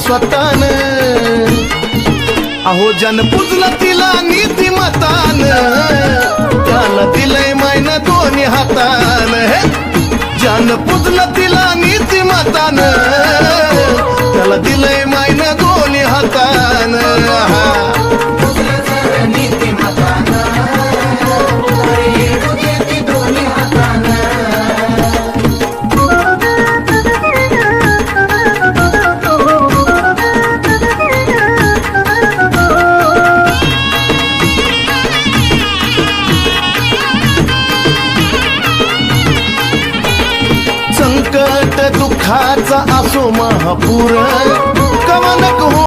स्वतःन अहो जन पूजलं तिला नीतिमतान त्याला दिलंय मायन दोन्ही हातान जन पूजलं तिला नीतिमतान त्याला दिलंय मायन दोन्ही हातान संकट दुःखाचा असो महापूर